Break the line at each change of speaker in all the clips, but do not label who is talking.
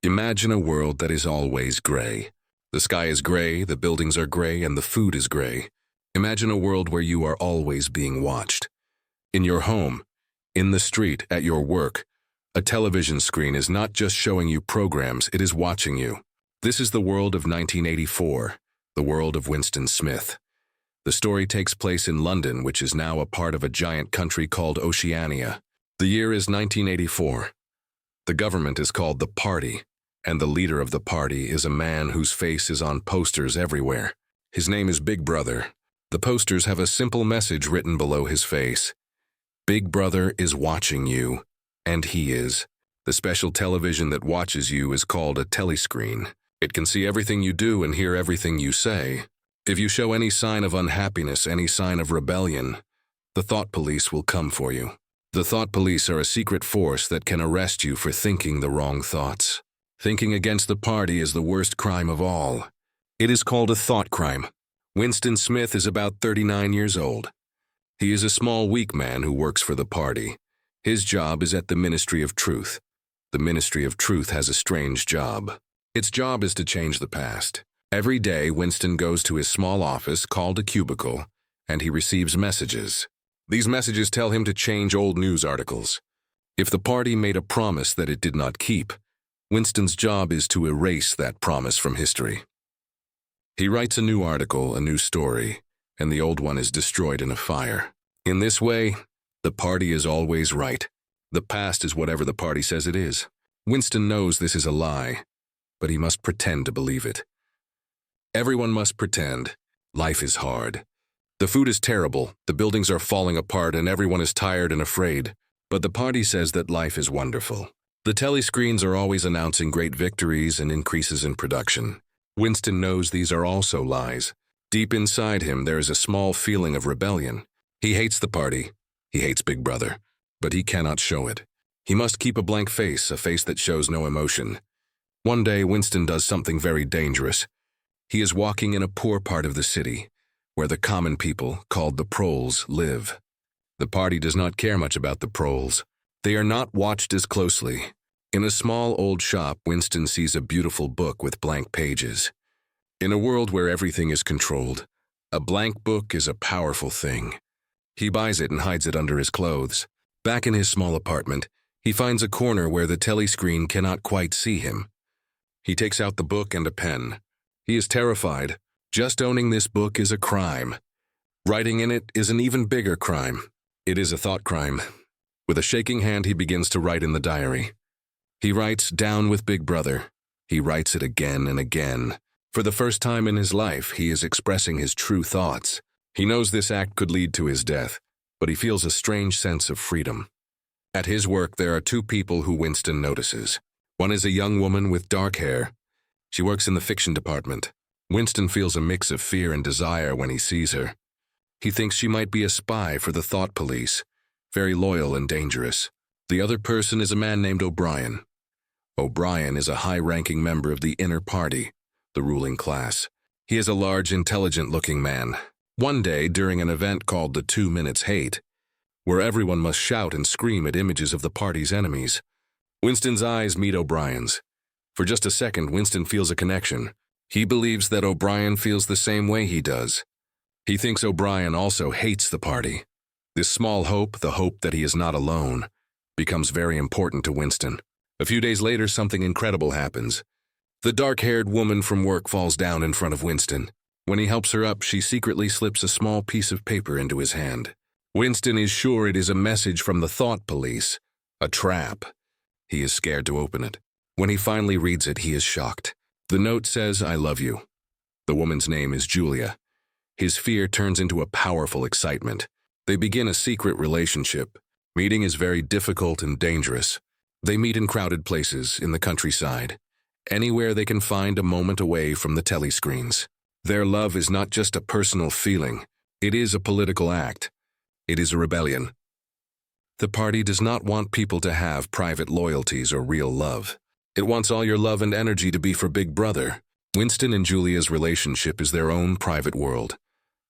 Imagine a world that is always gray. The sky is gray, the buildings are gray, and the food is gray. Imagine a world where you are always being watched. In your home, in the street, at your work, a television screen is not just showing you programs, it is watching you. This is the world of 1984, the world of Winston Smith. The story takes place in London, which is now a part of a giant country called Oceania. The year is 1984. The government is called the Party, and the leader of the party is a man whose face is on posters everywhere. His name is Big Brother. The posters have a simple message written below his face. Big Brother is watching you, and he is. The special television that watches you is called a telescreen. It can see everything you do and hear everything you say. If you show any sign of unhappiness, any sign of rebellion, the thought police will come for you. The thought police are a secret force that can arrest you for thinking the wrong thoughts. Thinking against the party is the worst crime of all. It is called a thought crime. Winston Smith is about 39 years old. He is a small, weak man who works for the party. His job is at the Ministry of Truth. The Ministry of Truth has a strange job. Its job is to change the past. Every day, Winston goes to his small office called a cubicle, and he receives messages. These messages tell him to change old news articles. If the party made a promise that it did not keep, Winston's job is to erase that promise from history. He writes a new article, a new story, and the old one is destroyed in a fire. In this way, the party is always right. The past is whatever the party says it is. Winston knows this is a lie, but he must pretend to believe it. Everyone must pretend. Life is hard. The food is terrible, the buildings are falling apart, and everyone is tired and afraid. But the party says that life is wonderful. The telescreens are always announcing great victories and increases in production. Winston knows these are also lies. Deep inside him, there is a small feeling of rebellion. He hates the party. He hates Big Brother. But he cannot show it. He must keep a blank face, a face that shows no emotion. One day, Winston does something very dangerous. He is walking in a poor part of the city, where the common people, called the proles, live. The party does not care much about the proles. They are not watched as closely. In a small old shop, Winston sees a beautiful book with blank pages. In a world where everything is controlled, a blank book is a powerful thing. He buys it and hides it under his clothes. Back in his small apartment, he finds a corner where the telescreen cannot quite see him. He takes out the book and a pen. He is terrified. Just owning this book is a crime. Writing in it is an even bigger crime. It is a thought crime. With a shaking hand, he begins to write in the diary. He writes, "Down with Big Brother." He writes it again and again. For the first time in his life, he is expressing his true thoughts. He knows this act could lead to his death, but he feels a strange sense of freedom. At his work, there are two people who Winston notices. One is a young woman with dark hair. She works in the fiction department. Winston feels a mix of fear and desire when he sees her. He thinks she might be a spy for the thought police, very loyal and dangerous. The other person is a man named O'Brien. O'Brien is a high-ranking member of the inner party, the ruling class. He is a large, intelligent-looking man. One day, during an event called the 2 Minutes Hate, where everyone must shout and scream at images of the party's enemies, Winston's eyes meet O'Brien's. For just a second, Winston feels a connection. He believes that O'Brien feels the same way he does. He thinks O'Brien also hates the party. This small hope, the hope that he is not alone, becomes very important to Winston. A few days later, something incredible happens. The dark-haired woman from work falls down in front of Winston. When he helps her up, she secretly slips a small piece of paper into his hand. Winston is sure it is a message from the thought police, a trap. He is scared to open it. When he finally reads it, he is shocked. The note says, "I love you." The woman's name is Julia. His fear turns into a powerful excitement. They begin a secret relationship. Meeting is very difficult and dangerous. They meet in crowded places, in the countryside, anywhere they can find a moment away from the telescreens. Their love is not just a personal feeling. It is a political act. It is a rebellion. The party does not want people to have private loyalties or real love. It wants all your love and energy to be for Big Brother. Winston and Julia's relationship is their own private world,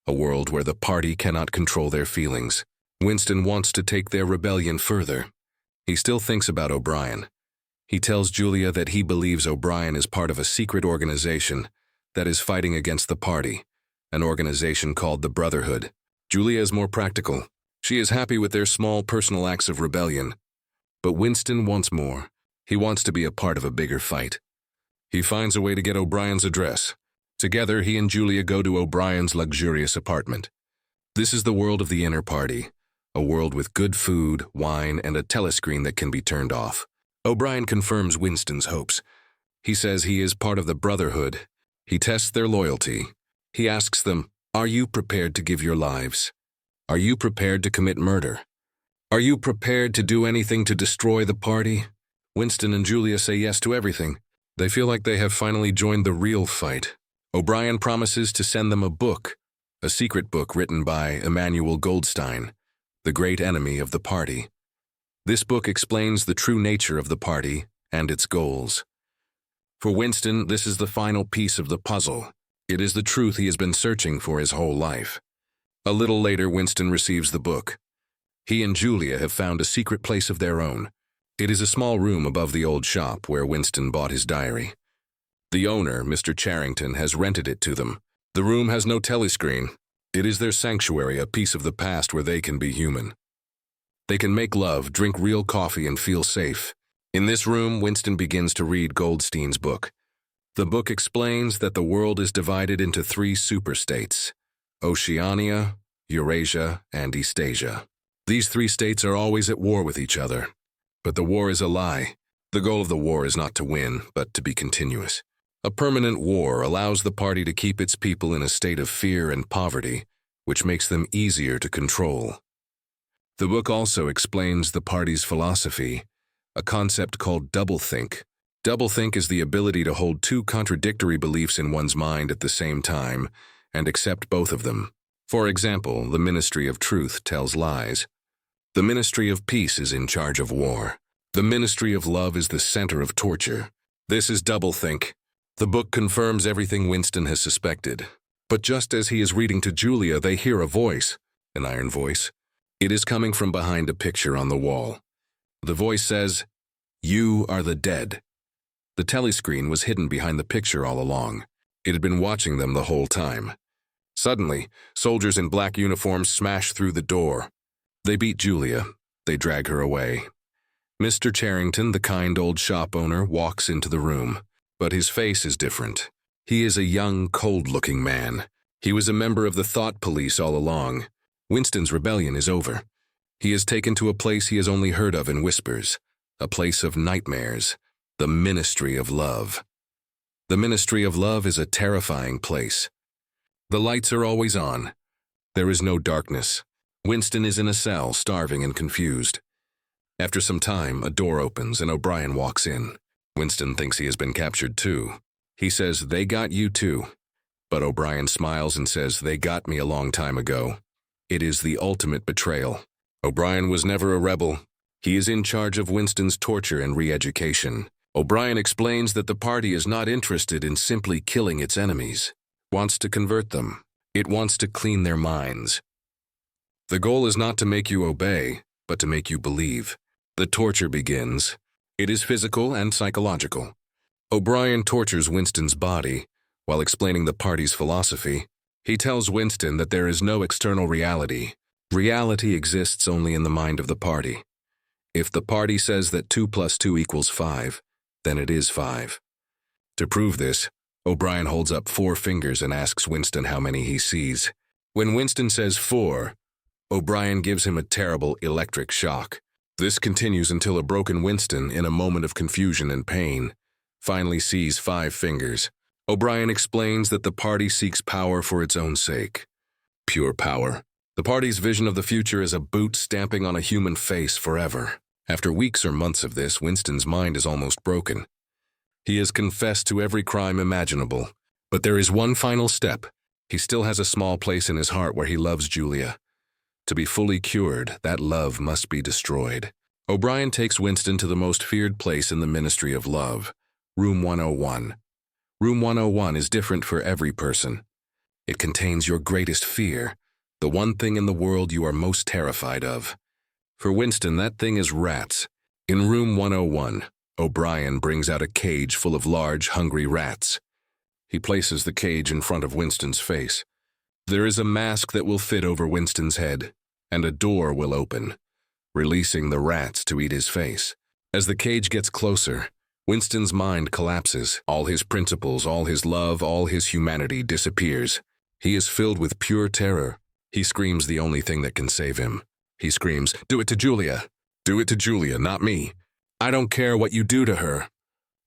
a world where the party cannot control their feelings. Winston wants to take their rebellion further. He still thinks about O'Brien. He tells Julia that he believes O'Brien is part of a secret organization that is fighting against the party, an organization called the Brotherhood. Julia is more practical. She is happy with their small personal acts of rebellion. But Winston wants more. He wants to be a part of a bigger fight. He finds a way to get O'Brien's address. Together, he and Julia go to O'Brien's luxurious apartment. This is the world of the inner party, a world with good food, wine, and a telescreen that can be turned off. O'Brien confirms Winston's hopes. He says he is part of the Brotherhood. He tests their loyalty. He asks them, "Are you prepared to give your lives? Are you prepared to commit murder? Are you prepared to do anything to destroy the party?" Winston and Julia say yes to everything. They feel like they have finally joined the real fight. O'Brien promises to send them a book, a secret book written by Emmanuel Goldstein, the great enemy of the party. This book explains the true nature of the party and its goals. For Winston, this is the final piece of the puzzle. It is the truth he has been searching for his whole life. A little later, Winston receives the book. He and Julia have found a secret place of their own. It is a small room above the old shop where Winston bought his diary. The owner, Mr. Charrington, has rented it to them. The room has no telescreen. It is their sanctuary, a piece of the past where they can be human. They can make love, drink real coffee, and feel safe. In this room, Winston begins to read Goldstein's book. The book explains that the world is divided into 3 superstates: Oceania, Eurasia, and Eastasia. These 3 states are always at war with each other. But the war is a lie. The goal of the war is not to win, but to be continuous. A permanent war allows the party to keep its people in a state of fear and poverty, which makes them easier to control. The book also explains the party's philosophy, a concept called doublethink. Doublethink is the ability to hold 2 contradictory beliefs in one's mind at the same time and accept both of them. For example, the Ministry of Truth tells lies. The Ministry of Peace is in charge of war. The Ministry of Love is the center of torture. This is doublethink. The book confirms everything Winston has suspected. But just as he is reading to Julia, they hear a voice, an iron voice. It is coming from behind a picture on the wall. The voice says, "You are the dead." The telescreen was hidden behind the picture all along. It had been watching them the whole time. Suddenly, soldiers in black uniforms smash through the door. They beat Julia. They drag her away. Mr. Charrington, the kind old shop owner, walks into the room. But his face is different. He is a young, cold-looking man. He was a member of the thought police all along. Winston's rebellion is over. He is taken to a place he has only heard of in whispers, a place of nightmares, the Ministry of Love. The Ministry of Love is a terrifying place. The lights are always on. There is no darkness. Winston is in a cell, starving and confused. After some time, a door opens and O'Brien walks in. Winston thinks he has been captured too. He says, "They got you too." But O'Brien smiles and says, "They got me a long time ago." It is the ultimate betrayal. O'Brien was never a rebel. He is in charge of Winston's torture and re-education. O'Brien explains that the party is not interested in simply killing its enemies. It wants to convert them. It wants to clean their minds. The goal is not to make you obey, but to make you believe. The torture begins. It is physical and psychological. O'Brien tortures Winston's body while explaining the party's philosophy. He tells Winston that there is no external reality. Reality exists only in the mind of the party. If the party says that 2 + 2 = 5, then it is 5. To prove this, O'Brien holds up 4 fingers and asks Winston how many he sees. When Winston says 4, O'Brien gives him a terrible electric shock. This continues until a broken Winston, in a moment of confusion and pain, finally sees 5 fingers. O'Brien explains that the party seeks power for its own sake. Pure power. The party's vision of the future is a boot stamping on a human face forever. After weeks or months of this, Winston's mind is almost broken. He has confessed to every crime imaginable. But there is one final step. He still has a small place in his heart where he loves Julia. To be fully cured, that love must be destroyed. O'Brien takes Winston to the most feared place in the Ministry of Love, Room 101. Room 101 is different for every person. It contains your greatest fear, the one thing in the world you are most terrified of. For Winston, that thing is rats. In Room 101, O'Brien brings out a cage full of large, hungry rats. He places the cage in front of Winston's face. There is a mask that will fit over Winston's head, and a door will open, releasing the rats to eat his face. As the cage gets closer, Winston's mind collapses. All his principles, all his love, all his humanity disappears. He is filled with pure terror. He screams the only thing that can save him. He screams, "Do it to Julia! Do it to Julia, not me! I don't care what you do to her!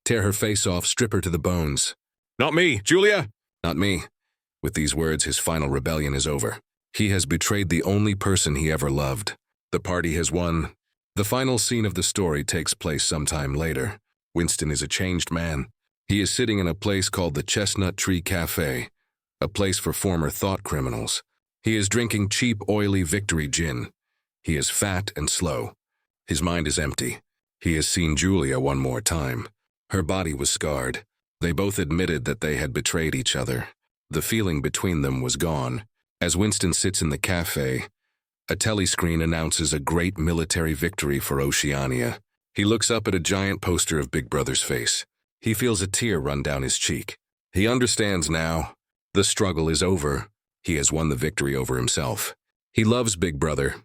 Tear her face off, strip her to the bones! Not me, Julia! Not me!" With these words, his final rebellion is over. He has betrayed the only person he ever loved. The party has won. The final scene of the story takes place sometime later. Winston is a changed man. He is sitting in a place called the Chestnut Tree Cafe, a place for former thought criminals. He is drinking cheap, oily Victory gin. He is fat and slow. His mind is empty. He has seen Julia one more time. Her body was scarred. They both admitted that they had betrayed each other. The feeling between them was gone. As Winston sits in the cafe, a telescreen announces a great military victory for Oceania. He looks up at a giant poster of Big Brother's face. He feels a tear run down his cheek. He understands now. The struggle is over. He has won the victory over himself. He loves Big Brother,